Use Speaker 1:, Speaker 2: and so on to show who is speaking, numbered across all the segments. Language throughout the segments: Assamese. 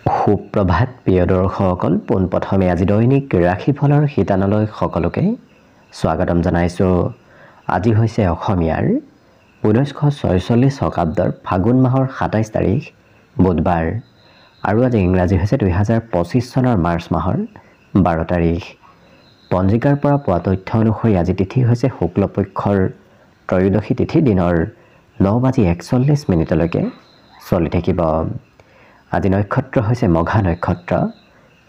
Speaker 1: সুপ্ৰভাত প্ৰিয় দৰ্শকসকল, পোনপ্ৰথমে আজি দৈনিক ৰাশিফলৰ শিতানলৈ সকলোকে স্বাগতম জনাইছোঁ। আজি হৈছে অসমীয়াৰ 1946 শকাব্দৰ ফাগুন মাহৰ 27 তাৰিখ বুধবাৰ আৰু আজি ইংৰাজী হৈছে 2025 চনৰ মাৰ্চ মাহৰ 12 তাৰিখ। পঞ্জিকাৰ পৰা পোৱা তথ্য অনুসৰি আজি তিথি হৈছে শুক্লপক্ষৰ ত্ৰয়োদশী তিথি, দিনৰ 9:41 চলি থাকিব। আজি নক্ষত্ৰ হৈছে মঘা নক্ষত্ৰ,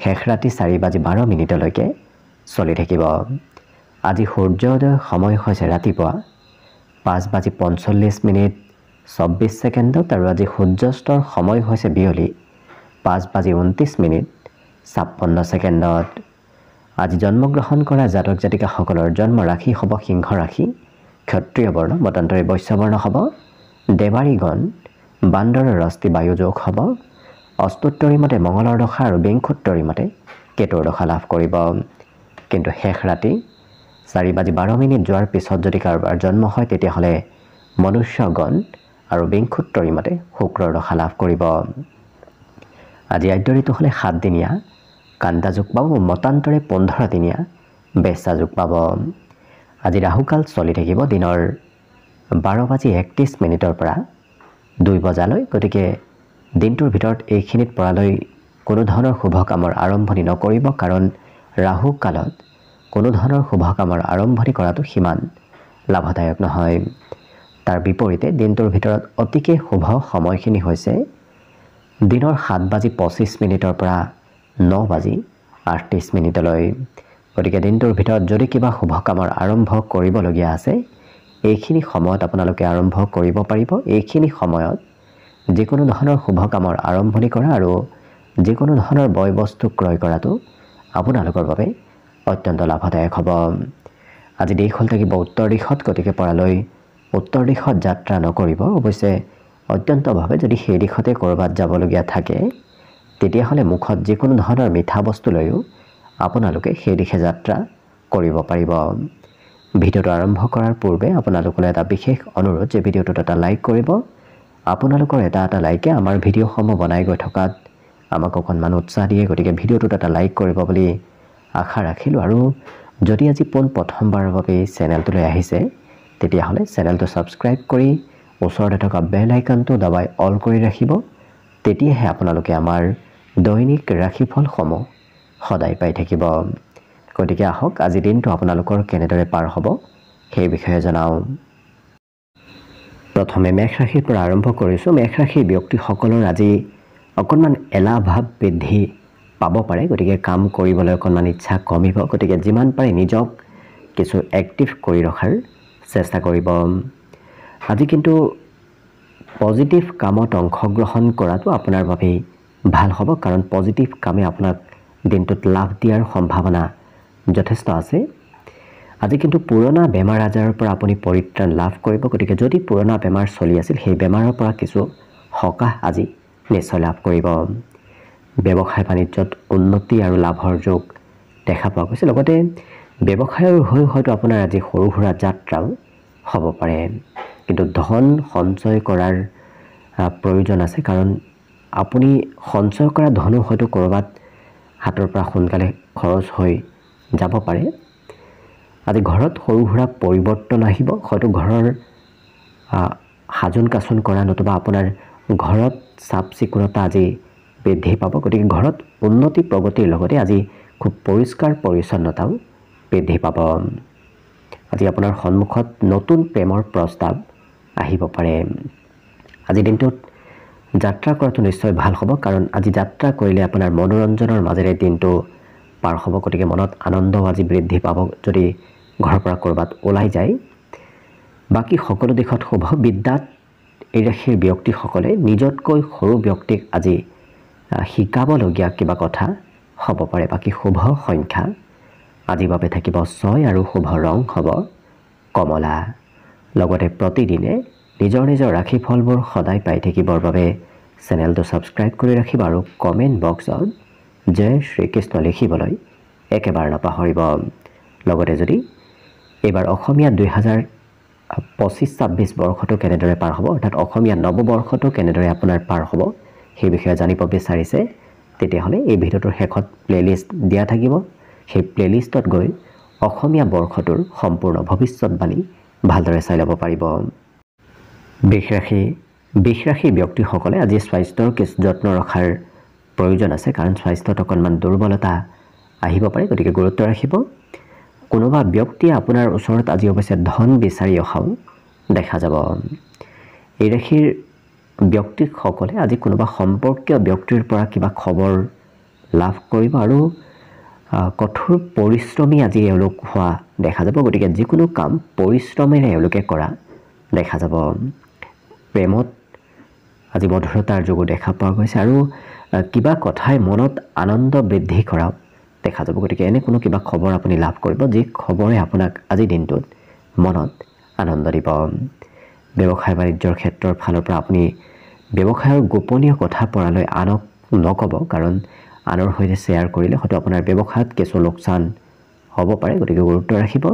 Speaker 1: শেষ ৰাতি 4:12 চলি থাকিব। আজি সূৰ্যোদয় সময় হৈছে ৰাতিপুৱা 5:45 আৰু আজি সূৰ্যাস্তৰ সময় হৈছে বিয়লি 5:29 আজি জন্মগ্ৰহণ কৰা জাতক জাতিকাসকলৰ জন্ম ৰাশি হ'ব সিংহ ৰাশি, ক্ষত্ৰিয় বৰ্ণ, মতান্তৰে বৈশ্য বৰ্ণ হ'ব, দেৱাৰীগণ বান্দৰৰ ৰস্তি বায়ু যোগ হ'ব, অস্তোত্তৰী মতে মঙলৰ দশা আৰু বিংশোত্তৰী মতে কেতুৰ দশা লাভ কৰিব। কিন্তু শেষ ৰাতি 4:12 যোৱাৰ পিছত যদি কাৰোবাৰ জন্ম হয় তেতিয়াহ'লে মনুষ্যগণ আৰু বিংশোত্তৰী মতে শুক্ৰৰ দশা লাভ কৰিব। আজি আদ্য ঋতু হ'লে 7 দিনীয়া কান্তা যোগ পাব, মতান্তৰে 15 দিনীয়া বেচা যোগ পাব। আজি ৰাহুকাল চলি থাকিব দিনৰ 12:31 পৰা 2 বজালৈ। গতিকে দিনটোৰ ভিতৰত এইখিনিত পৰালৈ কোনো ধৰণৰ শুভ কামৰ আৰম্ভণি নকৰিব, কাৰণ ৰাহু কালত কোনো ধৰণৰ শুভ কামৰ আৰম্ভণি কৰাটো সিমান লাভদায়ক নহয়। তাৰ বিপৰীতে দিনটোৰ ভিতৰত অতিকে শুভ সময়খিনি হৈছে দিনৰ 7:25 পৰা 9:38। গতিকে দিনটোৰ ভিতৰত যদি কিবা শুভ কামৰ আৰম্ভ কৰিবলগীয়া আছে এইখিনি সময়ত আপোনালোকে আৰম্ভ কৰিব পাৰিব। এইখিনি সময়ত যিকোনো ধৰণৰ শুভ কামৰ আৰম্ভণি কৰা আৰু যিকোনো ধৰণৰ বয় বস্তু ক্ৰয় কৰাটো আপোনালোকৰ বাবে অত্যন্ত লাভদায়ক হ'ব। আজি দিশ হ'ল থাকিব উত্তৰ দিশত, গতিকে পৰালৈ উত্তৰ দিশত যাত্ৰা নকৰিব। অৱশ্যে অত্যন্তভাৱে যদি সেই দিশতে ক'ৰবাত যাবলগীয়া থাকে তেতিয়াহ'লে মুখত যিকোনো ধৰণৰ মিঠা বস্তু লৈও আপোনালোকে সেই দিশে যাত্ৰা কৰিব পাৰিব। ভিডিঅ'টো আৰম্ভ কৰাৰ পূৰ্বে আপোনালোকলৈ এটা বিশেষ অনুৰোধ যে ভিডিঅ'টোত এটা লাইক কৰিব। আপোনালোকৰ এটা লাইকে আমাৰ ভিডিঅ'সমূহ বনাই গৈ থকাত আমাক অকণমান উৎসাহ দিয়ে। গতিকে ভিডিঅ'টোত এটা লাইক কৰিব বুলি আশা ৰাখিলোঁ। আৰু যদি আজি প্ৰথমবাৰৰ বাবে চেনেলটোলৈ আহিছে তেতিয়াহ'লে চেনেলটো ছাবস্ক্ৰাইব কৰি ওচৰতে থকা বেল আইকনটো দবাই অল কৰি ৰাখিব। তেতিয়াহে আপোনালোকে আমাৰ দৈনিক ৰাশিফলসমূহ সদায় পাই থাকিব। গতিকে আহক আজি দিনটো আপোনালোকৰ কেনেদৰে পাৰ হ'ব সেই বিষয়ে জনাওঁ। প্ৰথমে মেষ ৰাশিৰ পৰা আৰম্ভ কৰিছোঁ। মেষ ৰাশিৰ ব্যক্তিসকলৰ আজি অকণমান এলাহ ভাৱ বৃদ্ধি পাব পাৰে, গতিকে কাম কৰিবলৈ অকণমান ইচ্ছা কমিব। গতিকে যিমান পাৰে নিজক কিছু এক্টিভ কৰি ৰখাৰ চেষ্টা কৰিব। আজি কিন্তু পজিটিভ কামত অংশগ্ৰহণ কৰাটো আপোনাৰ বাবেই ভাল হ'ব, কাৰণ পজিটিভ কামে আপোনাক দিনটোত লাভ দিয়াৰ সম্ভাৱনা যথেষ্ট আছে। আজি কিন্তু পুৰণা বেমাৰ আজাৰৰ পৰা আপুনি পৰিত্ৰাণ লাভ কৰিব। গতিকে যদি পুৰণা বেমাৰ চলি আছিল সেই বেমাৰৰ পৰা কিছু সকাহ আজি নিশ্চয় লাভ কৰিব। ব্যৱসায় বাণিজ্যত উন্নতি আৰু লাভৰ যোগ দেখা পোৱা গৈছে। লগতে ব্যৱসায়ৰ হৈ হয়তো আপোনাৰ আজি সৰু সুৰা যাত্ৰাও হ'ব পাৰে, কিন্তু ধন সঞ্চয় কৰাৰ প্ৰয়োজন আছে, কাৰণ আপুনি সঞ্চয় কৰা ধনো হয়তো ক'ৰবাত হাতৰ পৰা সোনকালে খৰচ হৈ যাব পাৰে। আজি ঘৰত সৰু সুৰা পৰিৱৰ্তন আহিব, হয়তো ঘৰৰ সাজোন কাচোন কৰা নতুবা আপোনাৰ ঘৰত চাফ চিকুণতা আজি বৃদ্ধি পাব। গতিকে ঘৰত উন্নতি প্ৰগতিৰ লগতে আজি খুব পৰিষ্কাৰ পৰিচ্ছন্নতাও বৃদ্ধি পাব। আজি আপোনাৰ সন্মুখত নতুন প্ৰেমৰ প্ৰস্তাৱ আহিব পাৰে। আজি দিনটোত যাত্ৰা কৰাটো নিশ্চয় ভাল হ'ব, কাৰণ আজি যাত্ৰা কৰিলে আপোনাৰ মনোৰঞ্জনৰ মাজেৰে দিনটো পাৰ হ'ব। গতিকে মনত আনন্দও আজি বৃদ্ধি পাব যদি ঘৰৰ পৰা ক'ৰবাত ওলাই যায়। বাকী সকলো দিশত শুভ। বিদ্যাত এই ৰাশিৰ ব্যক্তিসকলে নিজতকৈ সৰু ব্যক্তিক আজি শিকাবলগীয়া কিবা কথা হ'ব পাৰে। বাকী শুভ সংখ্যা আজিৰ বাবে থাকিব 6 আৰু শুভ ৰং হ'ব কমলা। লগতে প্ৰতিদিনে নিজৰ নিজৰ ৰাশিফলবোৰ সদায় পাই থাকিবৰ বাবে চেনেলটো ছাবস্ক্ৰাইব কৰি ৰাখিব আৰু কমেণ্ট বক্সত জয় শ্ৰীকৃষ্ণ লিখিবলৈ একেবাৰে নাপাহৰিব। লগতে যদি এইবাৰ অসমীয়া 2025-26 বৰ্ষটো কেনেদৰে পাৰ হ'ব, অৰ্থাৎ অসমীয়া নৱবৰ্ষটো কেনেদৰে আপোনাৰ পাৰ হ'ব সেই বিষয়ে জানিব বিচাৰিছে তেতিয়াহ'লে এই ভিডিঅ'টোৰ শেষত প্লেলিষ্ট দিয়া থাকিব সেই প্লেলিষ্টত গৈ অসমীয়া বৰ্ষটোৰ সম্পূৰ্ণ ভৱিষ্যতবাণী ভালদৰে চাই ল'ব পাৰিব বিষ ৰাশি ব্যক্তিসকলে আজি স্বাস্থ্যৰ কিছু যত্ন ৰখাৰ প্ৰয়োজন আছে কাৰণ স্বাস্থ্যত অকণমান দুৰ্বলতা আহিব পাৰে গতিকে গুৰুত্ব ৰাখিব কোনোবা ব্যক্তিয়ে আপোনাৰ ওচৰত আজি অৱশ্যে ধন বিচাৰি অহাও দেখা যাব এই ৰাশিৰ ব্যক্তিসকলে আজি কোনোবা সম্পৰ্কীয় ব্যক্তিৰ পৰা কিবা খবৰ লাভ কৰিব আৰু কঠোৰ পৰিশ্ৰমী আজি এওঁলোক হোৱা দেখা যাব গতিকে যিকোনো কাম পৰিশ্ৰমেৰে এওঁলোকে কৰা দেখা যাব প্ৰেমত আজি মধুৰতাৰ যোগো দেখা পোৱা গৈছে আৰু কিবা কথাই মনত আনন্দ বৃদ্ধি কৰা দেখা যাব গতিকে এনে কোনো কিবা খবৰ আপুনি লাভ কৰিব যি খবৰে আপোনাক আজি দিনটোত মনত আনন্দ দিব ব্যৱসায় বাণিজ্যৰ ক্ষেত্ৰৰ ফালৰ পৰা আপুনি ব্যৱসায়ৰ গোপনীয় কথা পৰালৈ আনক নক'ব কাৰণ আনৰ সৈতে শ্বেয়াৰ কৰিলে হয়তো আপোনাৰ ব্যৱসায়ত কিছু লোকচান হ'ব পাৰে গতিকে গুৰুত্ব ৰাখিব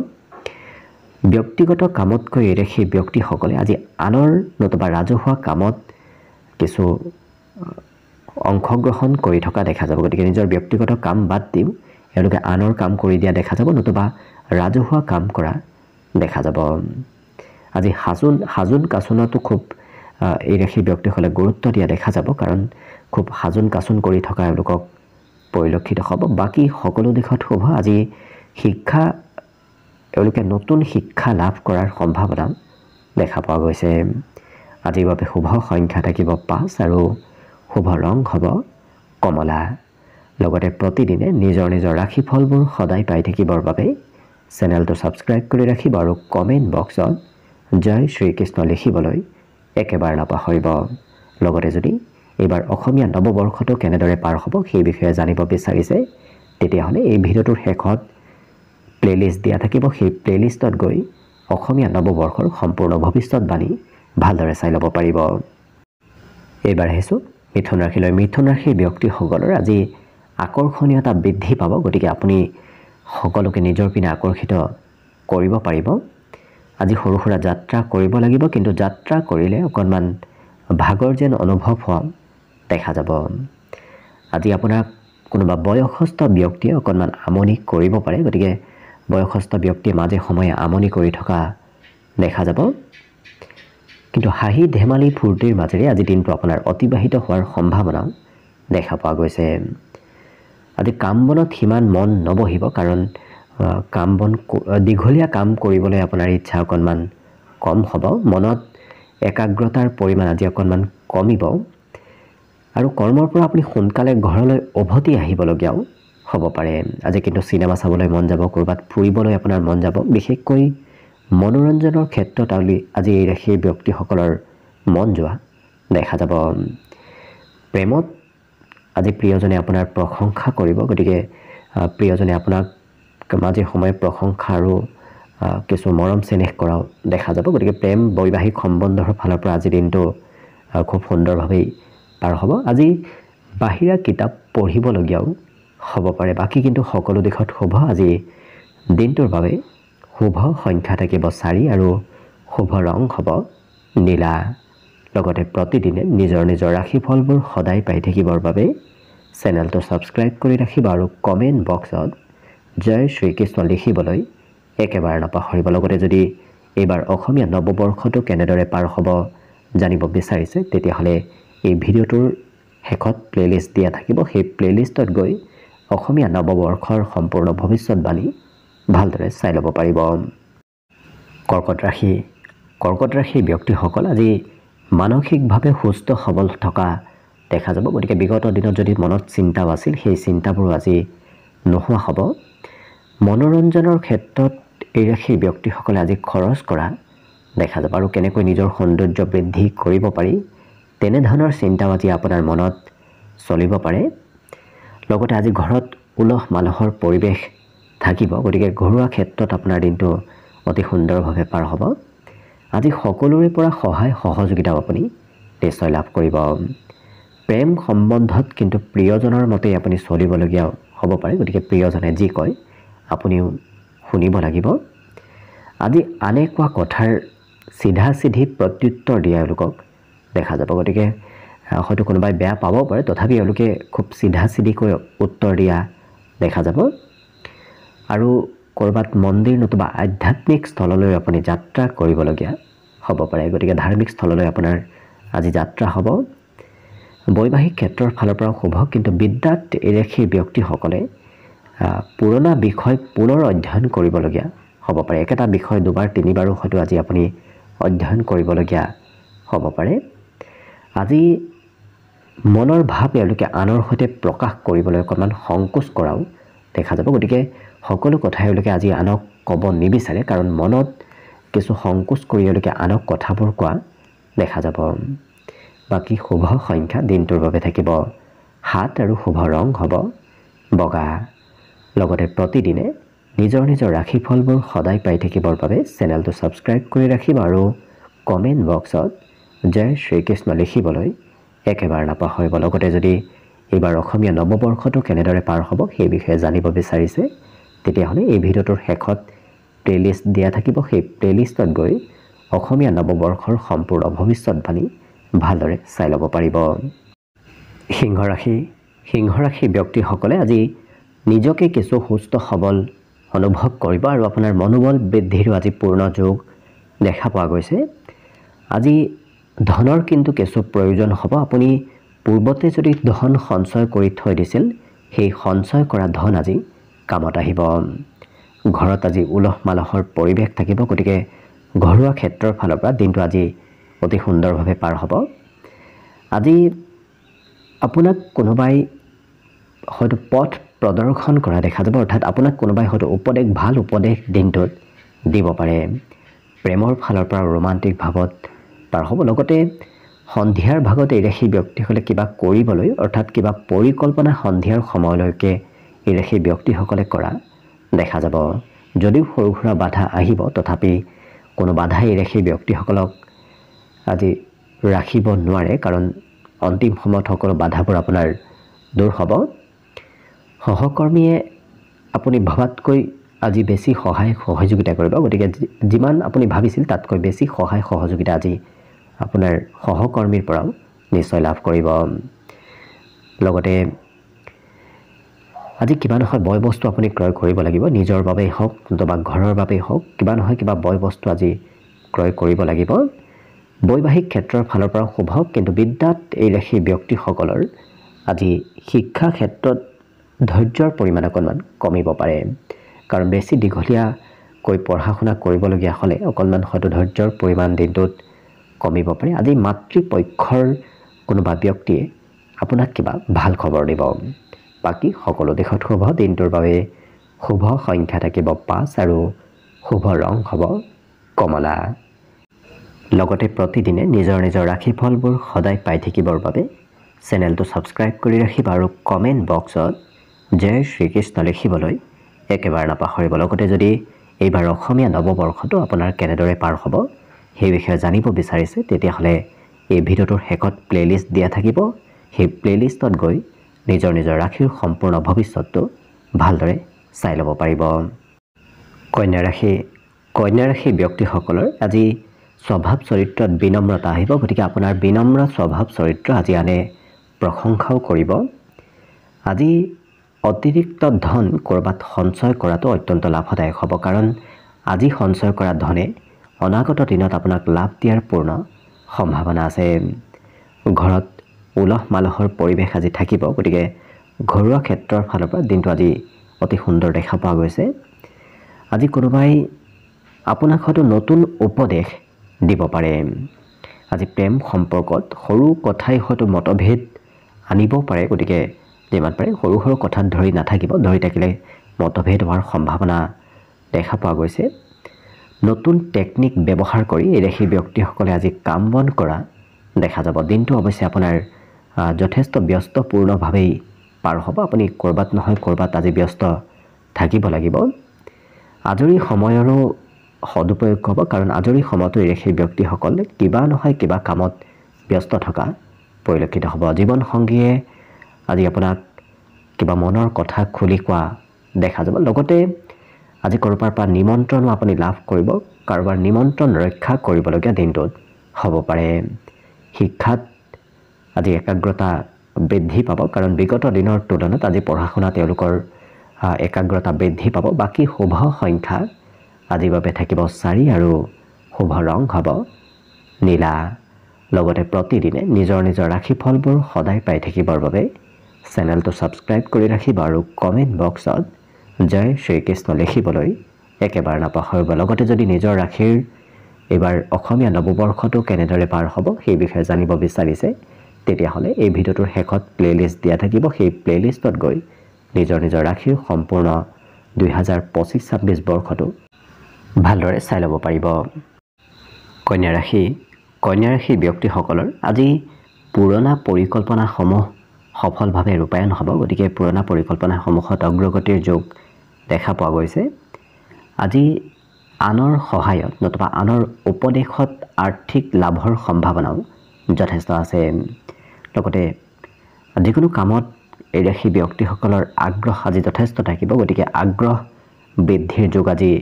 Speaker 1: ব্যক্তিগত কামতকৈ এই ৰাশিৰ ব্যক্তিসকলে আজি আনৰ নতুবা ৰাজহুৱা কামত কিছু অংশগ্ৰহণ কৰি থকা দেখা যাব গতিকে নিজৰ ব্যক্তিগত কাম বাদ দিও এওঁলোকে আনৰ কাম কৰি দিয়া দেখা যাব নতুবা ৰাজহুৱা কাম কৰা দেখা যাব আজি হাজোন কাচোনতো খুব এই ৰাশিৰ ব্যক্তিসকলে গুৰুত্ব দিয়া দেখা যাব কাৰণ খুব হাজোন কাচোন কৰি থকা এওঁলোকক পৰিলক্ষিত হ'ব বাকী সকলো দিশত শুভ আজি শিক্ষা এওঁলোকে নতুন শিক্ষা লাভ কৰাৰ সম্ভাৱনা দেখা পোৱা গৈছে আজিৰ বাবে শুভ সংখ্যা থাকিব 5 আৰু শুভ ৰং হ'ব কমলা লগতে প্ৰতিদিনে নিজৰ ৰাশিফলবোৰ সদায় পাই থাকিবৰ বাবে চেনেলটো ছাবস্ক্ৰাইব কৰি ৰাখিব আৰু কমেণ্ট বক্সত জয় শ্ৰীকৃষ্ণ লিখিবলৈ একেবাৰে নাপাহৰিব লগতে যদি এইবাৰ অসমীয়া নৱবৰ্ষটো কেনেদৰে পাৰ হ'ব সেই বিষয়ে জানিব বিচাৰিছে তেতিয়াহ'লে এই ভিডিঅ'টোৰ শেষত প্লেলিষ্ট দিয়া থাকিব সেই প্লেলিষ্টত গৈ অসমীয়া নৱবৰ্ষৰ সম্পূৰ্ণ ভৱিষ্যতবাণী ভালদৰে চাই ল'ব পাৰিব এইবাৰ আহিছোঁ মিথুন ৰাশিৰ ব্যক্তিসকলৰ আজি আকৰ্ষণীয়তা বৃদ্ধি পাব গতিকে আপুনি সকলোকে নিজৰ পিনে আকৰ্ষিত কৰিব পাৰিব আজি সৰু সুৰা যাত্ৰা কৰিব লাগিব কিন্তু যাত্ৰা কৰিলে অকণমান ভাগৰ যেন অনুভৱ হোৱা দেখা যাব আজি আপোনাক কোনোবা বয়সস্থ ব্যক্তিয়ে অকণমান আমনি কৰিব পাৰে গতিকে বয়সস্থ ব্যক্তিয়ে মাজে সময়ে আমনি কৰি থকা দেখা যাব কিন্তু হাঁহি ধেমালি ফূৰ্তিৰ মাজেৰে আজি দিনটো আপোনাৰ অতিবাহিত হোৱাৰ সম্ভাৱনা দেখা পোৱা গৈছে আজি কাম বনত সিমান মন নবহিব কাৰণ কাম বন দীঘলীয়া কাম কৰিবলৈ আপোনাৰ ইচ্ছা অকণমান কম হ'ব মনত একাগ্ৰতাৰ পৰিমাণ আজি অকণমান কমিব আৰু কৰ্মৰ পৰা আপুনি সোনকালে ঘৰলৈ উভতি আহিবলগীয়াও হ'ব পাৰে আজি কিন্তু চিনেমা চাবলৈ মন যাব ক'ৰবাত ফুৰিবলৈ আপোনাৰ মন যাব বিশেষকৈ মনোৰঞ্জনৰ ক্ষেত্ৰত আজি এই ৰাশিৰ ব্যক্তিসকলৰ মন যোৱা দেখা যাব প্ৰেমত আজি প্ৰিয়জনে আপোনাৰ প্ৰশংসা কৰিব গতিকে প্ৰিয়জনে আপোনাক মাজে সময়ে প্ৰশংসা আৰু কিছু মৰম চেনেহ কৰাও দেখা যাব গতিকে প্ৰেম বৈবাহিক সম্বন্ধৰ ফালৰ পৰা আজি দিনটো খুব সুন্দৰভাৱেই পাৰ হ'ব আজি বাহিৰা কিতাপ পঢ়িবলগীয়াও হ'ব পাৰে বাকী কিন্তু সকলো দিশত শুভ আজি দিনটোৰ বাবে শুভ সংখ্যা থাকিব 4 আৰু শুভ ৰং হ'ব নীলা লগতে প্ৰতিদিনে নিজৰ ৰাশিফলবোৰ সদায় পাই থাকিবৰ বাবে চেনেলটো ছাবস্ক্ৰাইব কৰি ৰাখিব আৰু কমেণ্ট বক্সত জয় শ্ৰীকৃষ্ণ লিখিবলৈ একেবাৰে নাপাহৰিব লগতে যদি এইবাৰ অসমীয়া নৱবৰ্ষটো কেনেদৰে পাৰ হ'ব জানিব বিচাৰিছে তেতিয়াহ'লে এই ভিডিঅ'টোৰ শেষত প্লেলিষ্ট দিয়া থাকিব সেই প্লেলিষ্টত গৈ অসমীয়া নৱবৰ্ষৰ সম্পূৰ্ণ ভৱিষ্যতবাণী ভালদৰে চাই ল'ব পাৰিব কৰ্কট ৰাশিৰ ব্যক্তিসকল আজি মানসিকভাৱে সুস্থ সবল থকা দেখা যাব গতিকে বিগত দিনত যদি মনত চিন্তাও আছিল সেই চিন্তাবোৰ আজি নোহোৱা হ'ব মনোৰঞ্জনৰ ক্ষেত্ৰত এই ৰাশিৰ ব্যক্তিসকলে আজি খৰচ কৰা দেখা যাব আৰু কেনেকৈ নিজৰ সৌন্দৰ্য বৃদ্ধি কৰিব পাৰি তেনেধৰণৰ চিন্তাও আজি আপোনাৰ মনত চলিব পাৰে লগতে আজি ঘৰত উলহ মালহৰ পৰিৱেশ থাকিব গতিকে ঘৰুৱা ক্ষেত্ৰত আপোনাৰ দিনটো অতি সুন্দৰভাৱে পাৰ হ'ব আজি সকলোৰে পৰা সহায় সহযোগিতাও আপুনি নিশ্চয় লাভ কৰিব প্ৰেম সম্বন্ধত কিন্তু প্ৰিয়জনৰ মতে আপুনি চলিবলগীয়া হ'ব পাৰে গতিকে প্ৰিয়জনে যি কয় আপুনিও শুনিব লাগিব আজি আনে কোৱা কথাৰ চিধা চিধি প্ৰত্যুত্তৰ দিয়া লোকক দেখা যাব গতিকে হয়তো কোনোবাই বেয়া পাব পাৰে, তথাপি এওঁলোকে খুব চিধা চিধিকৈ উত্তৰ দিয়া দেখা যাব। আৰু ক'ৰবাত মন্দিৰ নতুবা আধ্যাত্মিক স্থললৈ আপুনি যাত্ৰা কৰিবলগীয়া হ'ব পাৰে, গতিকে ধাৰ্মিক স্থললৈ আপোনাৰ আজি যাত্ৰা হ'ব। বৈবাহিক ক্ষেত্ৰৰ ফালৰ পৰাও শুভ, কিন্তু বিদ্যাত এৰেখি ব্যক্তিসকলে পুৰণা বিষয় পুনৰ অধ্যয়ন কৰিবলগীয়া হ'ব পাৰে। একেটা বিষয় দুবাৰ তিনিবাৰো হয়তো আজি আপুনি অধ্যয়ন কৰিবলগীয়া হ'ব পাৰে। আজি মনৰ ভাৱ এওঁলোকে আনৰ সৈতে প্ৰকাশ কৰিবলৈ অকণমান সংকোচ কৰাও দেখা যাব, গতিকে সকলো কথা এওঁলোকে আজি আনক ক'ব নিবিচাৰে, কাৰণ মনত কিছু সংকোচ কৰি এওঁলোকে আনক কথাবোৰ কোৱা দেখা যাব। বাকী শুভ সংখ্যা দিনটোৰ বাবে থাকিব 7 আৰু শুভ ৰং হ'ব বগা। লগতে প্ৰতিদিনে নিজৰ নিজৰ ৰাশিফলবোৰ সদায় পাই থাকিবৰ বাবে চেনেলটো ছাবস্ক্ৰাইব কৰি ৰাখিব আৰু কমেণ্ট বক্সত জয় শ্ৰীকৃষ্ণ লিখিবলৈ একেবাৰে নাপাহৰিব। লগতে যদি এইবাৰ অসমীয়া নৱবৰ্ষটো কেনেদৰে পাৰ হ'ব সেই বিষয়ে জানিব বিচাৰিছে, তেতিয়াহ'লে এই ভিডিঅ'টোৰ শেষত প্লে'লিষ্ট দিয়া থাকিব। সেই প্লে'লিষ্টত গৈ অসমীয়া নৱবৰ্ষৰ সম্পূৰ্ণ ভৱিষ্যতবাণী ভালদৰে চাই ল'ব পাৰিব। সিংহ ৰাশি ব্যক্তিসকলে আজি নিজকে কিছু সুস্থ সবল অনুভৱ কৰিব আৰু আপোনাৰ মনোবল বৃদ্ধিৰো আজি পূৰ্ণ যোগ দেখা পোৱা গৈছে। আজি ধনৰ কিন্তু কিছু প্ৰয়োজন হ'ব। আপুনি পূৰ্বতে যদি ধন সঞ্চয় কৰি থৈ দিছিল, সেই সঞ্চয় কৰা ধন আজি কামত আহিব। ঘৰত আজি উলহ মালহৰ পৰিৱেশ থাকিব, গতিকে ঘৰুৱা ক্ষেত্ৰৰ ফালৰ পৰা দিনটো আজি অতি সুন্দৰভাৱে পাৰ হ'ব। আজি আপোনাক কোনোবাই হয়তো পথ প্ৰদৰ্শন কৰা দেখা যাব, অৰ্থাৎ আপোনাক কোনোবাই হয়তো ভাল উপদেশ দিনটোত দিব পাৰে। প্ৰেমৰ ফালৰ পৰা ৰোমান্টিক ভাৱত পাৰ হ'ব। লগতে সন্ধিয়াৰ ভাগত এই ৰাশি ব্যক্তিসকলে কিবা কৰিবলৈ, অৰ্থাৎ কিবা পৰিকল্পনা সন্ধিয়াৰ সময়লৈকে এই ৰাশি ব্যক্তিসকলে কৰা দেখা যাব। যদিও সৰু সুৰা বাধা আহিব, তথাপি কোনো বাধাই এই ৰাশি ব্যক্তিসকলক আজি ৰাখিব নোৱাৰে, কাৰণ অন্তিম সময়ত সকলো বাধাবোৰ আপোনাৰ দূৰ হ'ব। সহকৰ্মীয়ে আপুনি ভবাতকৈ আজি বেছি সহায় সহযোগিতা কৰিব, গতিকে যিমান আপুনি ভাবিছিল তাতকৈ বেছি সহায় সহযোগিতা আজি আপোনাৰ সহকৰ্মীৰ পৰাও নিশ্চয় লাভ কৰিব। লগতে আজি কিবা নহয় বয় বস্তু আপুনি ক্ৰয় কৰিব লাগিব, নিজৰ বাবেই হওক নতুবা ঘৰৰ বাবেই হওক, কিবা নহয় কিবা বয় বস্তু আজি ক্ৰয় কৰিব লাগিব। বৈবাহিক ক্ষেত্ৰৰ ফালৰ পৰা শুভ, কিন্তু বিদ্যাত এই ৰাশি ব্যক্তিসকলৰ আজি শিক্ষা ক্ষেত্ৰত ধৈৰ্যৰ পৰিমাণ অকণমান কমিব পাৰে, কাৰণ বেছি দীঘলীয়াকৈ পঢ়া শুনা কৰিবলগীয়া হ'লে অকণমান হয়তো ধৈৰ্যৰ পৰিমাণ দিনটোত কমিব পাৰে। আজি মাতৃপক্ষৰ কোনোবা ব্যক্তিয়ে আপোনাক কিবা ভাল খবৰ দিব। বাকী সকলো দিশত শুভ। দিনটোৰ বাবে শুভ সংখ্যা থাকিব 5 আৰু শুভ ৰং হ'ব কমলা। লগতে প্ৰতিদিনে নিজৰ নিজৰ ৰাশিফলবোৰ সদায় পাই থাকিবৰ বাবে চেনেলটো ছাবস্ক্ৰাইব কৰি ৰাখিব আৰু কমেণ্ট বক্সত জয় শ্ৰীকৃষ্ণ লিখিবলৈ একেবাৰে নাপাহৰিব। লগতে যদি এইবাৰ অসমীয়া নৱবৰ্ষটো আপোনাৰ কেনেদৰে পাৰ হ'ব সেই বিষয়ে জানিব বিচাৰিছে, তেতিয়াহ'লে এই ভিডিঅ'টোৰ শেষত প্লে'লিষ্ট দিয়া থাকিব। সেই প্লে'লিষ্টত গৈ নিজৰ নিজৰ ৰাশিৰ সম্পূৰ্ণ ভৱিষ্যতটো ভালদৰে চাই ল'ব পাৰিব। কন্যা ৰাশি ব্যক্তিসকলৰ আজি স্বভাৱ চৰিত্ৰত বিনম্ৰতা আহিব, গতিকে আপোনাৰ বিনম্ৰ স্বভাৱ চৰিত্ৰ আজি আনে প্ৰশংসাও কৰিব। আজি অতিৰিক্ত ধন ক'ৰবাত সঞ্চয় কৰাটো অত্যন্ত লাভদায়ক হ'ব, কাৰণ আজি সঞ্চয় কৰা ধনে অনাগত দিনত আপোনাক লাভ দিয়াৰ পূৰ্ণ সম্ভাৱনা আছে। ঘৰত উলহ মালহৰ পৰিৱেশ আজি থাকিব, গতিকে ঘৰুৱা ক্ষেত্ৰৰ ফালৰ পৰা দিনটো আজি অতি সুন্দৰ দেখা পোৱা গৈছে। আজি কোনোবাই আপোনাক হয়তো নতুন উপদেশ দিব পাৰে। আজি প্ৰেম সম্পৰ্কত সৰু কথাই হয়তো মতভেদ আনিব পাৰে, গতিকে যিমান পাৰে সৰু সৰু কথাত ধৰি নাথাকিব, ধৰি থাকিলে মতভেদ হোৱাৰ সম্ভাৱনা দেখা পোৱা গৈছে। নতুন টেকনিক ব্যৱহাৰ কৰি এই ৰাশি ব্যক্তিসকলে আজি কাম বন কৰা দেখা যাব। দিনটো অৱশ্যে আপোনাৰ যথেষ্ট ব্যস্তপূৰ্ণভাৱেই পাৰ হ'ব। আপুনি ক'ৰবাত নহয় ক'ৰবাত আজি ব্যস্ত থাকিব লাগিব। আজৰি সময়ৰো সদুপয়োগ হ'ব, কাৰণ আজৰি সময়তো এই ৰাশি ব্যক্তিসকলে কিবা নহয় কিবা কামত ব্যস্ত থকা পৰিলক্ষিত হ'ব। জীৱনসংগীয়ে আজি আপোনাক কিবা মনৰ কথা খুলি কোৱা দেখা যাব। লগতে আজি ক'ৰবাৰ পৰা নিমন্ত্ৰণো আপুনি লাভ কৰিব, কাৰোবাৰ নিমন্ত্ৰণ ৰক্ষা কৰিবলগীয়া দিনটোত হ'ব পাৰে। শিক্ষাত আজি একাগ্ৰতা বৃদ্ধি পাব, কাৰণ বিগত দিনৰ তুলনাত আজি পঢ়া শুনা তেওঁলোকৰ একাগ্ৰতা বৃদ্ধি পাব। বাকী শুভ সংখ্যা আজিৰ বাবে থাকিব 4 আৰু শুভ ৰং হ'ব নীলা। লগতে প্ৰতিদিনে নিজৰ নিজৰ ৰাশিফলবোৰ সদায় পাই থাকিবৰ বাবে চেনেলটো ছাবস্ক্ৰাইব কৰি ৰাখিব আৰু কমেণ্ট বক্সত জয় শ্ৰীকৃষ্ণ লিখিবলৈ একেবাৰে নাপাহৰিব। লগতে যদি নিজৰ ৰাশিৰ এইবাৰ অসমীয়া নৱবৰ্ষটো কেনেদৰে পাৰ হ'ব সেই বিষয়ে জানিব বিচাৰিছে, তেতিয়াহ'লে এই ভিডিঅ'টোৰ শেষত প্লে'লিষ্ট দিয়া থাকিব। সেই প্লে'লিষ্টত গৈ নিজৰ নিজৰ ৰাশিৰ সম্পূৰ্ণ 2025-26 বৰ্ষটো ভালদৰে চাই ল'ব পাৰিব। কন্যা ৰাশিৰ ব্যক্তিসকলৰ আজি পুৰণা পৰিকল্পনাসমূহ সফলভাৱে ৰূপায়ণ হ'ব। গতিকে পুৰণা পৰিকল্পনাসমূহত অগ্ৰগতিৰ যোগ দেখা পোৱা গৈছে। আজি আনৰ সহায়ত নতুবা আনৰ উপদেশত আৰ্থিক লাভৰ সম্ভাৱনাও যথেষ্ট আছে। লগতে যিকোনো কামত এই ৰাশি ব্যক্তিসকলৰ আগ্ৰহ আজি যথেষ্ট থাকিব। গতিকে আগ্ৰহ বৃদ্ধিৰ যোগ আজি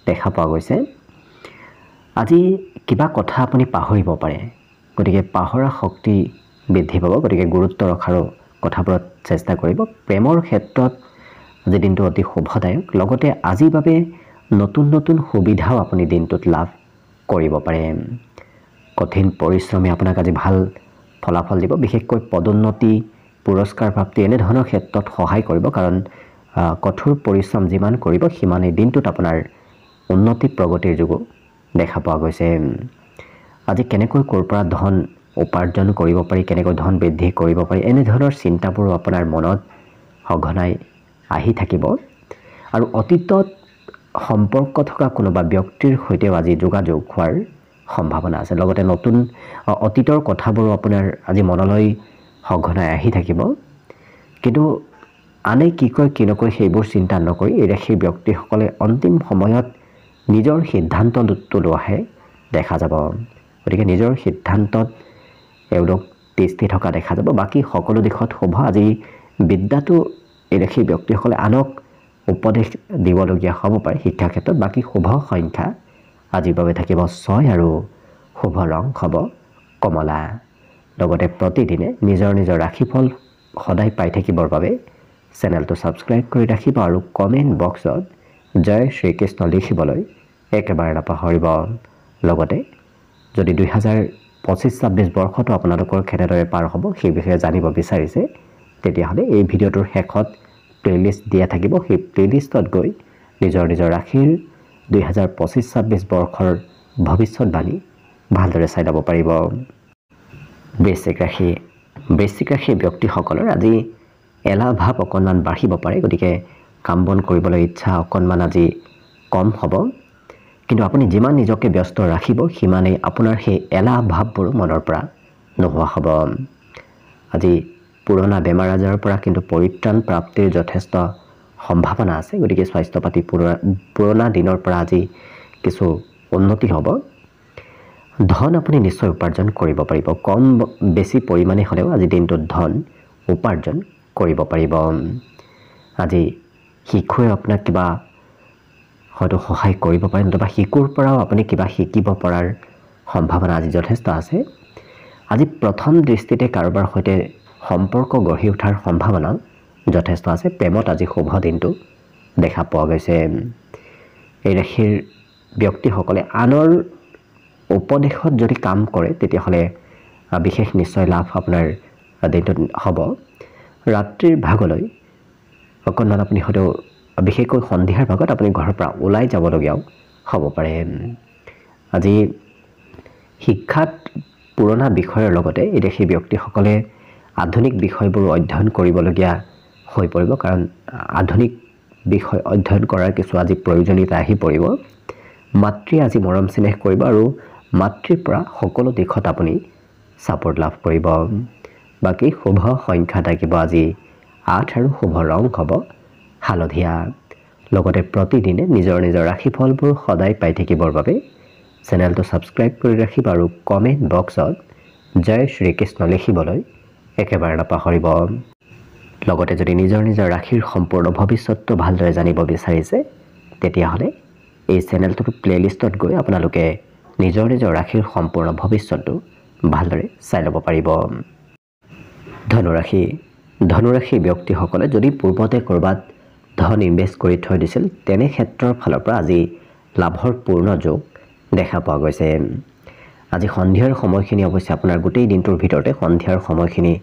Speaker 1: দেখা পোৱা গৈছে। আজি কিবা কথা আপুনি পাহৰিব পাৰে, গতিকে পাহৰা শক্তি বৃদ্ধি পাব। গতিকে গুৰুত্ব ৰখাৰো কথাবোৰত চেষ্টা কৰিব। প্ৰেমৰ ক্ষেত্ৰত আজি দিনটো অতি শুভদায়ক। লগতে আজিৰ বাবে নতুন নতুন সুবিধাও আপুনি দিনটোত লাভ কৰিব পাৰে। কঠিন পৰিশ্ৰমে আপোনাক আজি ভাল ফলাফল দিব। বিশেষকৈ পদোন্নতি, পুৰস্কাৰ প্ৰাপ্তি এনেধৰণৰ ক্ষেত্ৰত সহায় কৰিব, কাৰণ কঠোৰ পৰিশ্ৰম যিমান কৰিব সিমানেই দিনটোত আপোনাৰ উন্নতি প্ৰগতিৰ যোগো দেখা পোৱা গৈছে। আজি কেনেকৈ ক'ৰ পৰা ধন উপাৰ্জন কৰিব পাৰি, কেনেকৈ ধন বৃদ্ধি কৰিব পাৰি, এনেধৰণৰ চিন্তাবোৰো আপোনাৰ মনত সঘনাই আহি থাকিব। আৰু অতীতত সম্পৰ্ক থকা কোনোবা ব্যক্তিৰ সৈতেও আজি যোগাযোগ হোৱাৰ সম্ভাৱনা আছে। লগতে নতুন অতীতৰ কথাবোৰো আপোনাৰ আজি মনলৈ সঘনাই আহি থাকিব। কিন্তু আনে কি কয় কি নকয় সেইবোৰ চিন্তা নকৰি এই ৰাশিৰ ব্যক্তিসকলে অন্তিম সময়ত নিজৰ সিদ্ধান্তটো লোৱাহে দেখা যাব। গতিকে নিজৰ সিদ্ধান্তত এওঁলোক তিষ্ঠি থকা দেখা যাব। বাকী সকলো দিশত শুভ। আজি বিদ্যাটো এই ৰাশিৰ ব্যক্তিসকলে আনক উপদেশ দিবলগীয়া হ'ব পাৰে শিক্ষা ক্ষেত্ৰত। বাকী শুভ সংখ্যা আজিৰ বাবে থাকিব 6 আৰু শুভ ৰং হ'ব কমলা। লগতে প্ৰতিদিনে নিজৰ নিজৰ ৰাশিফল সদায় পাই থাকিবৰ বাবে চেনেলটো ছাবস্ক্ৰাইব কৰি ৰাখিব আৰু কমেণ্ট বক্সত জয় শ্ৰীকৃষ্ণ লিখিবলৈ একেবাৰে নাপাহৰিব। লগতে যদি 2025-26 বৰ্ষটো আপোনালোকৰ কেনেদৰে পাৰ হ'ব সেই বিষয়ে জানিব বিচাৰিছে, তেতিয়াহ'লে এই ভিডিঅ'টোৰ শেষত প্লে'লিষ্ট দিয়া থাকিব। সেই প্লে'লিষ্টত গৈ নিজৰ নিজৰ ৰাশিৰ 2025-26 বৰ্ষৰ ভৱিষ্যতবাণী ভালদৰে চাই ল'ব পাৰিব। বৃশ্চিক ৰাশিৰ ব্যক্তিসকলৰ আজি এলাহ ভাৱ অকণমান বাঢ়িব পাৰে। গতিকে কাম বন কৰিবলৈ ইচ্ছা অকণমান আজি কম হ'ব। কিন্তু আপুনি যিমান নিজকে ব্যস্ত ৰাখিব সিমানেই আপোনাৰ সেই এলাহ ভাৱবোৰো মনৰ পৰা নোহোৱা হ'ব। আজি পুৰণা বেমাৰ আজাৰৰ পৰা কিন্তু পৰিত্ৰাণ প্ৰাপ্তিৰ যথেষ্ট সম্ভাৱনা আছে। গতিকে স্বাস্থ্য পাতি পুৰণা দিনৰ পৰা আজি কিছু উন্নতি হ'ব। ধন আপুনি নিশ্চয় উপাৰ্জন কৰিব পাৰিব। কম বেছি পৰিমাণে হ'লেও আজি দিনটোত ধন উপাৰ্জন কৰিব পাৰিব। আজি শিশুৱে আপোনাক কিবা হয়তো সহায় কৰিব পাৰে, নতুবা শিশুৰ পৰাও আপুনি কিবা শিকিব পৰাৰ সম্ভাৱনা আজি যথেষ্ট আছে। আজি প্ৰথম দৃষ্টিতে কাৰোবাৰ সৈতে সম্পৰ্ক গঢ়ি উঠাৰ সম্ভাৱনা যথেষ্ট আছে। প্ৰেমত আজি শুভ দিনটো দেখা পোৱা গৈছে। এই ৰাশিৰ ব্যক্তিসকলে আনৰ উপদেশত যদি কাম কৰে তেতিয়াহ'লে বিশেষ নিশ্চয় লাভ আপোনাৰ দিনটোত হ'ব। ৰাত্ৰিৰ ভাগলৈ অকণমান আপুনি হয়তো বিশেষকৈ সন্ধিয়াৰ ভাগত আপুনি ঘৰৰ পৰা ওলাই যাবলগীয়াও হ'ব পাৰে। আজি শিক্ষাত পুৰণা বিষয়ৰ লগতে এই সেই ব্যক্তিসকলে আধুনিক বিষয়বোৰ অধ্যয়ন কৰিবলগীয়া হৈ পৰিব, কাৰণ আধুনিক বিষয় অধ্যয়ন কৰাৰ কিছু আজি প্ৰয়োজনীয়তা আহি পৰিব। মাতৃয়ে আজি মৰম চেনেহ কৰিব আৰু মাতৃৰ পৰা সকলো দিশত আপুনি ছাপোৰ্ট লাভ কৰিব। বাকী শুভ সংখ্যা থাকিব আজি 8 আৰু শুভ ৰং হ'ব হালধীয়া। লগতে প্ৰতিদিনে নিজৰ নিজৰ ৰাশিফলবোৰ সদায় পাই থাকিবৰ বাবে চেনেলটো ছাবস্ক্ৰাইব কৰি ৰাখিব আৰু কমেণ্ট বক্সত জয় শ্ৰীকৃষ্ণ লিখিবলৈ একেবাৰে নাপাহৰিব। লগতে যদি নিজৰ নিজৰ ৰাশিৰ সম্পূৰ্ণ ভৱিষ্যতটো ভালদৰে জানিব বিচাৰিছে, তেতিয়াহ'লে এই চেনেলটোৰ প্লে'লিষ্টত গৈ আপোনালোকে নিজৰ নিজৰ ৰাশিৰ সম্পূৰ্ণ ভৱিষ্যতটো ভালদৰে চাই ল'ব পাৰিব। ধনুৰাশি ব্যক্তিসকলে যদি পূৰ্বতে ক'ৰবাত ধন ইনভেষ্ট কৰি থৈ দিছিল তেনে ক্ষেত্ৰৰ ফালৰ পৰা আজি লাভৰ পূৰ্ণ যোগ দেখা পোৱা গৈছে। আজি সন্ধিয়াৰ সময়খিনি অৱশ্যে আপোনাৰ গোটেই দিনটোৰ ভিতৰতে সন্ধিয়াৰ সময়খিনি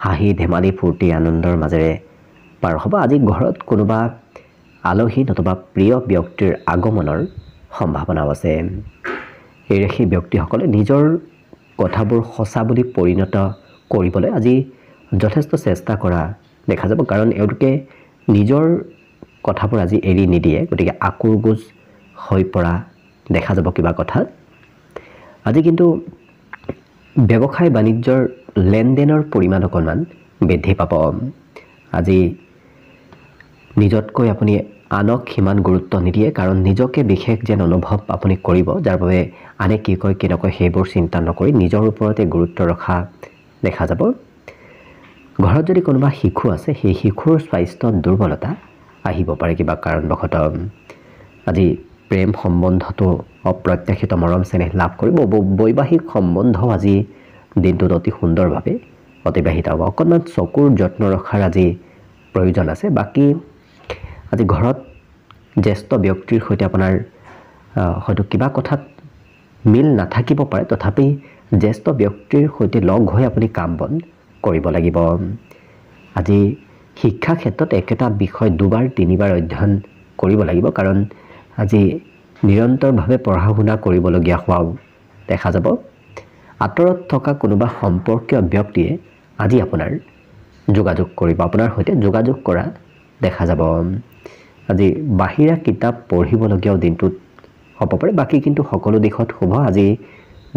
Speaker 1: হাঁহি ধেমালি ফূৰ্তি আনন্দৰ মাজেৰে পাৰ হ'ব। আজি ঘৰত কোনোবা আলহী নতুবা প্ৰিয় ব্যক্তিৰ আগমনৰ সম্ভাৱনাও আছে। এই ৰাশি ব্যক্তিসকলে নিজৰ কথাবোৰ সঁচা বুলি পৰিণত কৰিবলৈ আজি যথেষ্ট চেষ্টা কৰা দেখা যাব, কাৰণ এওঁলোকে নিজৰ কথাবোৰ আজি এৰি নিদিয়ে। গতিকে আকুৰগোজ হৈ পৰা দেখা যাব কিবা কথাত। আজি কিন্তু ব্যৱসায় বাণিজ্যৰ লেনদেনৰ পৰিমাণ অকণমান বৃদ্ধি পাব। আজি নিজতকৈ আপুনি আনক সিমান গুৰুত্ব নিদিয়ে, কাৰণ নিজকে বিশেষ যেন অনুভৱ আপুনি কৰিব, যাৰ বাবে আনে কি কয় কি নকয় সেইবোৰ চিন্তা নকৰি নিজৰ ওপৰতে গুৰুত্ব ৰখা দেখা যাব। ঘৰত যদি কোনোবা শিশু আছে সেই শিশুৰ স্বাস্থ্যত দুৰ্বলতা আহিব পাৰে কিবা কাৰণবশতঃ। আজি প্ৰেম সম্বন্ধটো অপ্ৰত্যাশিত মৰম চেনেহ লাভ কৰিব। বৈবাহিক সম্বন্ধও আজি দিনটোত অতি সুন্দৰভাৱে অতিবাহিত হ'ব। অকণমান চকুৰ যত্ন ৰখাৰ আজি প্ৰয়োজন আছে। বাকী আজি ঘৰত জ্যেষ্ঠ ব্যক্তিৰ সৈতে আপোনাৰ হয়তো কিবা কথাত মিল নাথাকিব পাৰে, তথাপি জ্যেষ্ঠ ব্যক্তিৰ সৈতে লগ হৈ আপুনি কাম বন কৰিব লাগিব। আজি শিক্ষা ক্ষেত্ৰত একেটা বিষয় দুবাৰ তিনিবাৰ অধ্যয়ন কৰিব লাগিব, কাৰণ আজি নিৰন্তৰভাৱে পঢ়া শুনা কৰিবলগীয়া হোৱাও দেখা যাব। আঁতৰত থকা কোনোবা সম্পৰ্কীয় ব্যক্তিয়ে আজি আপোনাৰ যোগাযোগ কৰিব, আপোনাৰ সৈতে যোগাযোগ কৰা দেখা যাব। আজি বাহিৰা কিতাপ পঢ়িবলগীয়াও দিনটোত হ'ব পাৰে। বাকী কিন্তু সকলো দিশত শুভ। আজি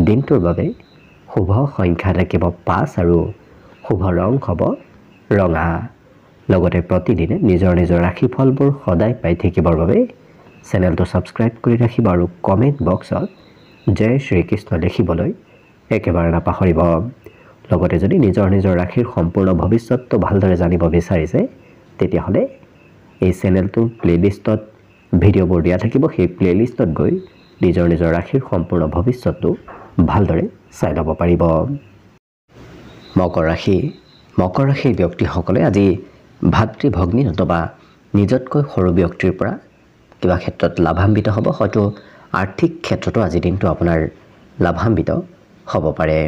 Speaker 1: দিনটোৰ বাবে শুভ সংখ্যা থাকিব 5 আৰু শুভ ৰং হ'ব ৰঙা। লগতে প্ৰতিদিনে নিজৰ ৰাশিফলবোৰ সদায় পাই থাকিবৰ বাবে চেনেলটো ছাবস্ক্ৰাইব কৰি ৰাখিব আৰু কমেণ্ট বক্সত জয় শ্ৰীকৃষ্ণ লিখিবলৈ একেবাৰে নাপাহৰিব। লগতে যদি নিজৰ ৰাশিৰ সম্পূৰ্ণ ভৱিষ্যতটো ভালদৰে জানিব বিচাৰিছে তেতিয়াহ'লে এই চেনেলটোৰ প্লেলিষ্টত ভিডিঅ'বোৰ দিয়া থাকিব। সেই প্লেলিষ্টত গৈ নিজৰ ৰাশিৰ সম্পূৰ্ণ ভৱিষ্যতটো ভালদৰে চাই ল'ব পাৰিব। মকৰ ৰাশিৰ ব্যক্তিসকলে আজি ভাতৃ ভগ্নী নতুবা নিজতকৈ সৰু ব্যক্তিৰ পৰা কিবা ক্ষেত্ৰত লাভান্বিত হ'ব। হয়তো আৰ্থিক ক্ষেত্ৰতো আজি দিনটো আপোনাৰ লাভান্বিত হ'ব পাৰে।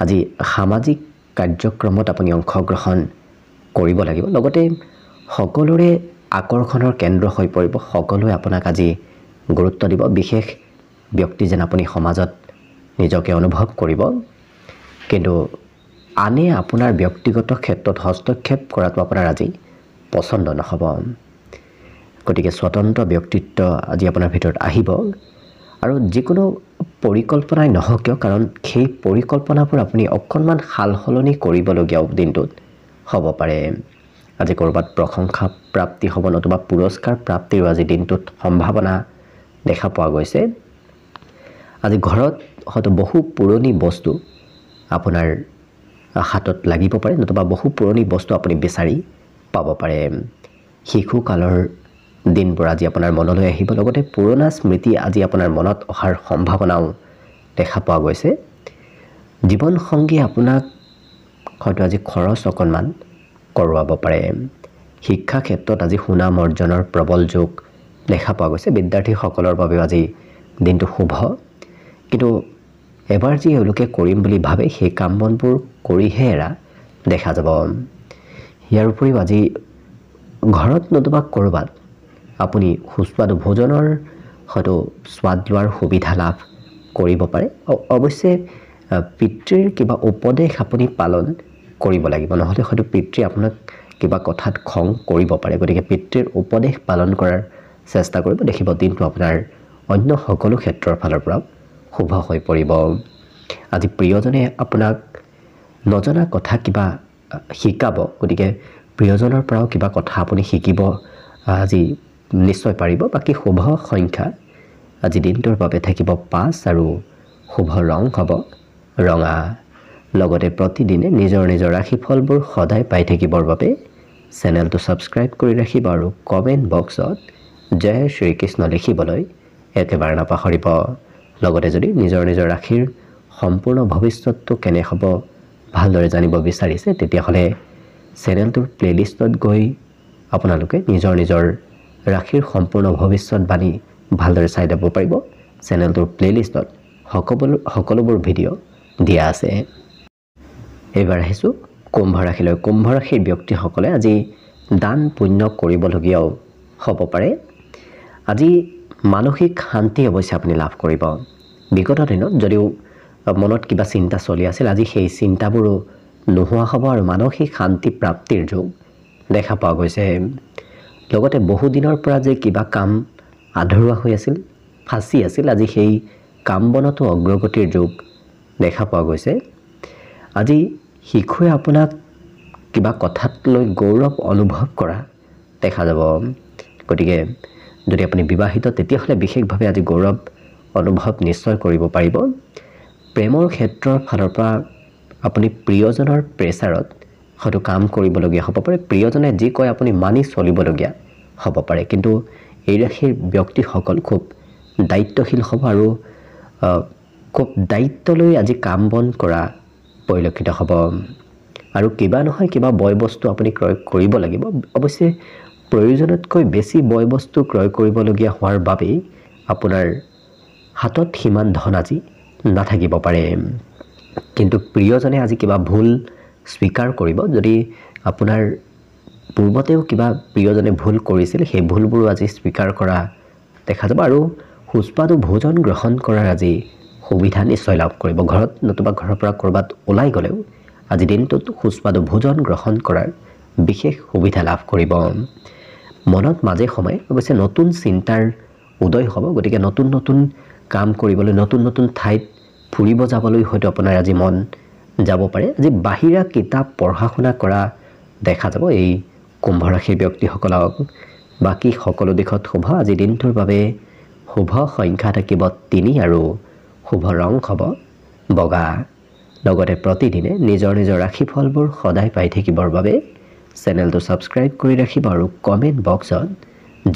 Speaker 1: আজি সামাজিক কাৰ্যক্ৰমত আপুনি অংশগ্ৰহণ কৰিব লাগিব। লগতে সকলোৰে আকৰ্ষণৰ কেন্দ্ৰ হৈ পৰিব। সকলোৱে আপোনাক আজি গুৰুত্ব দিব। বিশেষ ব্যক্তি যেন আপুনি সমাজত নিজকে অনুভৱ কৰিব। কিন্তু আনে আপোনাৰ ব্যক্তিগত ক্ষেত্ৰত হস্তক্ষেপ কৰাটো আপোনাৰ আজি পচন্দ নহ'ব। গতিকে স্বতন্ত্ৰ ব্যক্তিত্ব আজি আপোনাৰ ভিতৰত আহিব আৰু যিকোনো পৰিকল্পনাই নহওক কিয়, কাৰণ সেই পৰিকল্পনাবোৰ আপুনি অকণমান সাল সলনি কৰিবলগীয়াও দিনটোত হ'ব পাৰে। আজি ক'ৰবাত প্ৰশংসা প্ৰাপ্তি হ'ব নতুবা পুৰস্কাৰ প্ৰাপ্তিৰো আজি দিনটোত সম্ভাৱনা দেখা পোৱা গৈছে। আজি ঘৰত হয়তো বহু পুৰণি বস্তু আপোনাৰ হাতত লাগিব পাৰে নতুবা বহু পুৰণি বস্তু আপুনি বিচাৰি পাব পাৰে। শিশুকালৰ দিনবোৰ আজি আপোনাৰ মনলৈ আহিব। লগতে পুৰণা স্মৃতি আজি আপোনাৰ মনত অহাৰ সম্ভাৱনাও দেখা পোৱা গৈছে। জীৱনসংগী আপোনাক হয়তো আজি খৰচ অকণমান কৰোৱাব পাৰে। শিক্ষা ক্ষেত্ৰত আজি সুনাম অৰ্জনৰ প্ৰবল যোগ দেখা পোৱা গৈছে। বিদ্যাৰ্থীসকলৰ বাবেও আজি দিনটো শুভ। কিন্তু এবাৰ যি এওঁলোকে কৰিম বুলি ভাবে সেই কাম বনবোৰ কৰিহে এৰা দেখা যাব। ইয়াৰ উপৰিও আজি ঘৰত নতুবা ক'ৰবাত আপুনি সুস্বাদু ভোজনৰ হয়তো স্বাদ লোৱাৰ সুবিধা লাভ কৰিব পাৰে। অৱশ্যে পিতৃৰ কিবা উপদেশ আপুনি পালন কৰিব লাগিব, নহ'লে হয়তো পিতৃ আপোনাক কিবা কথাত খং কৰিব পাৰে। গতিকে পিতৃৰ উপদেশ পালন কৰাৰ চেষ্টা কৰিব। দেখিব দিনটো আপোনাৰ অন্য সকলো ক্ষেত্ৰৰ ফালৰ পৰাও শুভ হৈ পৰিব। আজি প্ৰিয়জনে আপোনাক নজনা কথা কিবা শিকাব। গতিকে প্ৰিয়জনৰ পৰাও কিবা কথা আপুনি শিকিব আজি নিশ্চয় পাৰিব। বাকী শুভ সংখ্যা আজি দিনটোৰ বাবে থাকিব 5 আৰু শুভ ৰং হ'ব ৰঙা। লগতে প্ৰতিদিনে নিজৰ ৰাশিফলবোৰ সদায় পাই থাকিবৰ বাবে চেনেলটো ছাবস্ক্ৰাইব কৰি ৰাখিব আৰু কমেণ্ট বক্সত জয় শ্ৰীকৃষ্ণ লিখিবলৈ একেবাৰে নাপাহৰিব। লগতে যদি নিজৰ ৰাশিৰ সম্পূৰ্ণ ভৱিষ্যতটো কেনে হ'ব ভালদৰে জানিব বিচাৰিছে তেতিয়াহ'লে চেনেলটোৰ প্লেলিষ্টত গৈ আপোনালোকে নিজৰ নিজৰ ৰাশিৰ সম্পূৰ্ণ ভৱিষ্যতবাণী ভালদৰে চাই ল'ব পাৰিব। চেনেলটোৰ প্লেলিষ্টত সকলোবোৰ ভিডিঅ' দিয়া আছে। এইবাৰ আহিছোঁ কুম্ভ ৰাশিলৈ। কুম্ভ ৰাশিৰ ব্যক্তিসকলে আজি দান পুণ্য কৰিবলগীয়াও হ'ব পাৰে। আজি মানসিক শান্তি অৱশ্যে আপুনি লাভ কৰিব। বিগত দিনত যদিও মনত কিবা চিন্তা চলি আছিল, আজি সেই চিন্তাবোৰো নোহোৱা হ'ব আৰু মানসিক শান্তি প্ৰাপ্তিৰ যোগ দেখা পোৱা গৈছে। লগতে বহুদিনৰ পৰা যে কিবা কাম আধৰুৱা হৈ আছিল, ফাঁচি আছিল, আজি সেই কাম বনতো অগ্ৰগতিৰ যোগ দেখা পোৱা গৈছে। আজি শিশুৱে আপোনাক কিবা কথাত লৈ গৌৰৱ অনুভৱ কৰা দেখা যাব। গতিকে যদি আপুনি বিবাহিত তেতিয়াহ'লে বিশেষভাৱে আজি গৌৰৱ অনুভৱ নিশ্চয় কৰিব পাৰিব। প্ৰেমৰ ক্ষেত্ৰৰ ফালৰ পৰা আপুনি প্ৰিয়জনৰ প্ৰেছাৰত হয়তো কাম কৰিবলগীয়া হ'ব পাৰে। প্ৰিয়জনে যি কয় আপুনি মানি চলিবলগীয়া হ'ব পাৰে। কিন্তু এই ৰাশিৰ ব্যক্তিসকল খুব দায়িত্বশীল হ'ব আৰু খুব দায়িত্ব লৈ আজি কাম বন কৰা পৰিলক্ষিত হ'ব। আৰু কিবা নহয় কিবা বয় বস্তু আপুনি ক্ৰয় কৰিব লাগিব। অৱশ্যে প্ৰয়োজনতকৈ বেছি বয় বস্তু ক্ৰয় কৰিবলগীয়া হোৱাৰ বাবেই আপোনাৰ হাতত সিমান ধন আজি নাথাকিব পাৰে। কিন্তু প্ৰিয়জনে আজি কিবা ভুল স্বীকাৰ কৰিব। যদি আপোনাৰ পূৰ্বতেও কিবা প্ৰিয়জনে ভুল কৰিছিল, সেই ভুলবোৰো আজি স্বীকাৰ কৰা দেখা যাব আৰু সুস্বাদু ভোজন গ্ৰহণ কৰাৰ আজি সুবিধা নিশ্চয় লাভ কৰিব। ঘৰত নতুবা ঘৰৰ পৰা ক'ৰবাত ওলাই গ'লেও আজি দিনটোত সুস্বাদু ভোজন গ্ৰহণ কৰাৰ বিশেষ সুবিধা লাভ কৰিব। মনত মাজে সময়ে অৱশ্যে নতুন চিন্তাৰ উদয় হ'ব। গতিকে নতুন নতুন কাম কৰিবলৈ, নতুন নতুন ঠাইত ফুৰিব যাবলৈ হয়তো আপোনাৰ আজি মন যাব পাৰে। আজি বাহিৰা কিতাপ পঢ়া শুনা কৰা দেখা যাব এই কুম্ভ ৰাশিৰ ব্যক্তিসকলক। বাকী সকলো দিশত শুভ। আজি দিনটোৰ বাবে শুভ সংখ্যা থাকিব 3 আৰু শুভ ৰং হ'ব বগা। লগতে প্ৰতিদিনে নিজৰ নিজৰ ৰাশিফলবোৰ সদায় পাই থাকিবৰ বাবে চেনেলটো ছাবস্ক্ৰাইব কৰি ৰাখিব আৰু কমেণ্ট বক্সত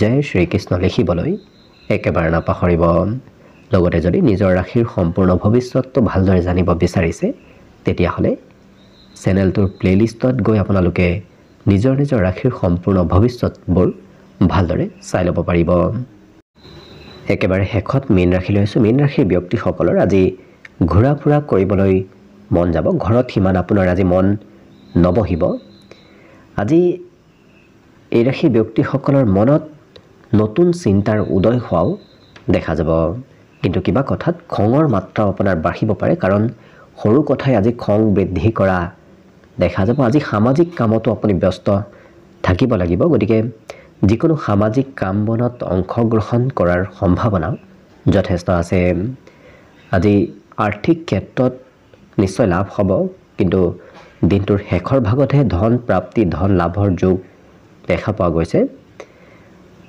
Speaker 1: জয় শ্ৰীকৃষ্ণ লিখিবলৈ একেবাৰে নাপাহৰিব। লগতে যদি নিজৰ ৰাশিৰ সম্পূৰ্ণ ভৱিষ্যতটো ভালদৰে জানিব বিচাৰিছে তেতিয়াহ'লে চেনেলটোৰ প্লেলিষ্টত গৈ আপোনালোকে নিজৰ নিজৰ ৰাশিৰ সম্পূৰ্ণ ভৱিষ্যতবোৰ ভালদৰে চাই ল'ব পাৰিব। একেবাৰে শেষত মীন ৰাশিলৈ আছোঁ। মীন ৰাশিৰ ব্যক্তিসকলৰ আজি ঘূৰা ফুৰা কৰিবলৈ মন যাব। ঘৰত সিমান আপোনাৰ আজি মন নবহিব। আজি এই ৰাশিৰ ব্যক্তিসকলৰ মনত নতুন চিন্তাৰ উদয় হোৱাও দেখা যাব। কিন্তু কিবা কথাত খঙৰ মাত্ৰা আপোনাৰ বাঢ়িব পাৰে, কাৰণ সৰু কথাই আজি খং বৃদ্ধি কৰা দেখা যাব। আজি সামাজিক কামতো আপুনি ব্যস্ত থাকিব লাগিব। গতিকে যিকোনো সামাজিক কাম বনত অংশগ্ৰহণ কৰাৰ সম্ভাৱনাও যথেষ্ট আছে। আজি আৰ্থিক ক্ষেত্ৰত নিশ্চয় লাভ হ'ব, কিন্তু দিনটোৰ শেষৰ ভাগতহে ধন প্ৰাপ্তি, ধন লাভৰ যোগ দেখা পোৱা গৈছে।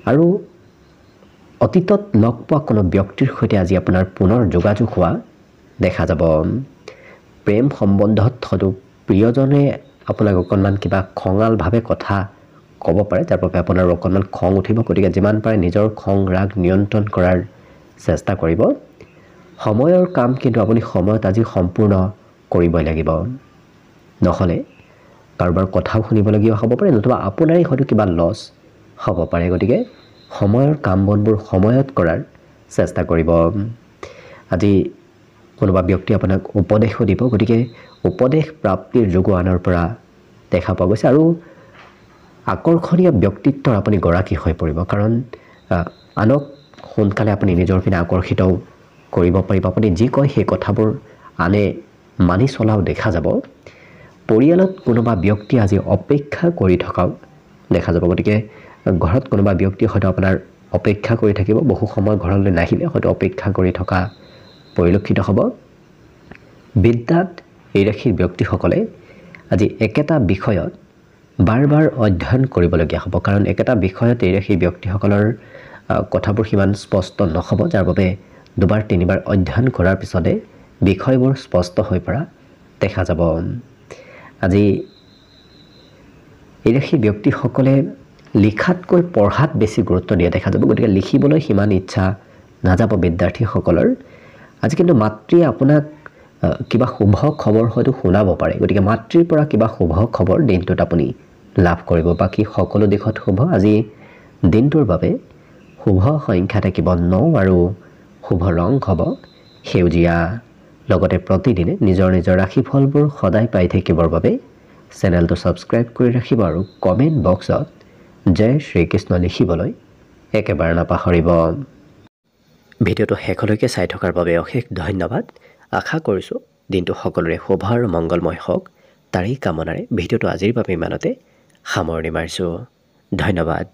Speaker 1: আৰু অতীতত লগ পোৱা কোনো ব্যক্তিৰ সৈতে আজি আপোনাৰ পুনৰ যোগাযোগ হোৱা দেখা যাব। প্ৰেম সম্বন্ধত হয়তো প্ৰিয়জনে আপোনাক অকণমান কিবা খঙালভাৱে কথা ক'ব পাৰে, যাৰ বাবে আপোনাৰ অকণমান খং উঠিব। গতিকে যিমান পাৰে নিজৰ খং ৰাগ নিয়ন্ত্ৰণ কৰাৰ চেষ্টা কৰিব। সময়ৰ কাম কিন্তু আপুনি সময়ত আজি সম্পূৰ্ণ কৰিবই লাগিব, নহ'লে কাৰোবাৰ কথাও শুনিবলগীয়া হ'ব পাৰে, নতুবা আপোনাৰেই হয়তো কিবা লছ হ'ব পাৰে। গতিকে সময়ৰ কাম বনবোৰ সময়ত কৰাৰ চেষ্টা কৰিব। আজি কোনোবা ব্যক্তি আপোনাক উপদেশো দিব। গতিকে উপদেশ প্ৰাপ্তিৰ যোগো আনৰ পৰা দেখা পোৱা গৈছে। আৰু আকৰ্ষণীয় ব্যক্তিত্বৰ আপুনি গৰাকী হৈ পৰিব, কাৰণ আনক সোনকালে আপুনি নিজৰ পিনে আকৰ্ষিতও কৰিব পাৰিব। আপুনি যি কয় সেই কথাবোৰ আনে মানি চলাও দেখা যাব। পৰিয়ালত কোনোবা ব্যক্তি আজি অপেক্ষা কৰি থকাও দেখা যাব। গতিকে ঘৰত কোনোবা ব্যক্তি হয়তো আপোনাৰ অপেক্ষা কৰি থাকিব, বহু সময় ঘৰলৈ নাহিলে হয়তো অপেক্ষা কৰি থকা পৰিলক্ষিত হ'ব। বিদ্যাত এই ৰাশিৰ ব্যক্তিসকলে আজি একেটা বিষয়ত বাৰ বাৰ অধ্যয়ন কৰিবলগীয়া হ'ব, কাৰণ একেটা বিষয়ত এই ৰাশিৰ ব্যক্তিসকলৰ কথাবোৰ সিমান স্পষ্ট নহ'ব, যাৰ বাবে দুবাৰ তিনিবাৰ অধ্যয়ন কৰাৰ পিছতে বিষয়বোৰ স্পষ্ট হৈ পৰা দেখা যাব। আজি এই ৰাশিৰ ব্যক্তিসকলে লিখাতকৈ পঢ়াত বেছি গুৰুত্ব দিয়া দেখা যাব। গতিকে লিখিবলৈ সিমান ইচ্ছা নাযাব বিদ্যাৰ্থীসকলৰ। আজি কিন্তু মাতৃয়ে আপোনাক কিবা শুভ খবৰ হয়তো শুনাব পাৰে গতিকে মাতৃৰ পৰা কিবা শুভ খবৰ দিনটোত আপুনি লাভ কৰিব বাকী সকলো দিশত শুভ আজি দিনটোৰ বাবে শুভ সংখ্যা থাকিব 9 আৰু শুভ ৰং হ'ব সেউজীয়া লগতে প্ৰতিদিনে নিজৰ নিজৰ ৰাশিফলবোৰ সদায় পাই থাকিবৰ বাবে চেনেলটো ছাবস্ক্ৰাইব কৰি ৰাখিব আৰু কমেণ্ট বক্সত জয় শ্ৰীকৃষ্ণ লিখিবলৈ একেবাৰে নাপাহৰিব ভিডিঅ'টো শেষলৈকে চাই থকাৰ বাবে অশেষ ধন্যবাদ আশা কৰিছোঁ দিনটো সকলোৰে শুভ আৰু মংগলময় হওক তাৰেই কামনাৰে ভিডিঅ'টো আজিৰ বাবে ইমানতে সামৰণি মাৰিছোঁ ধন্যবাদ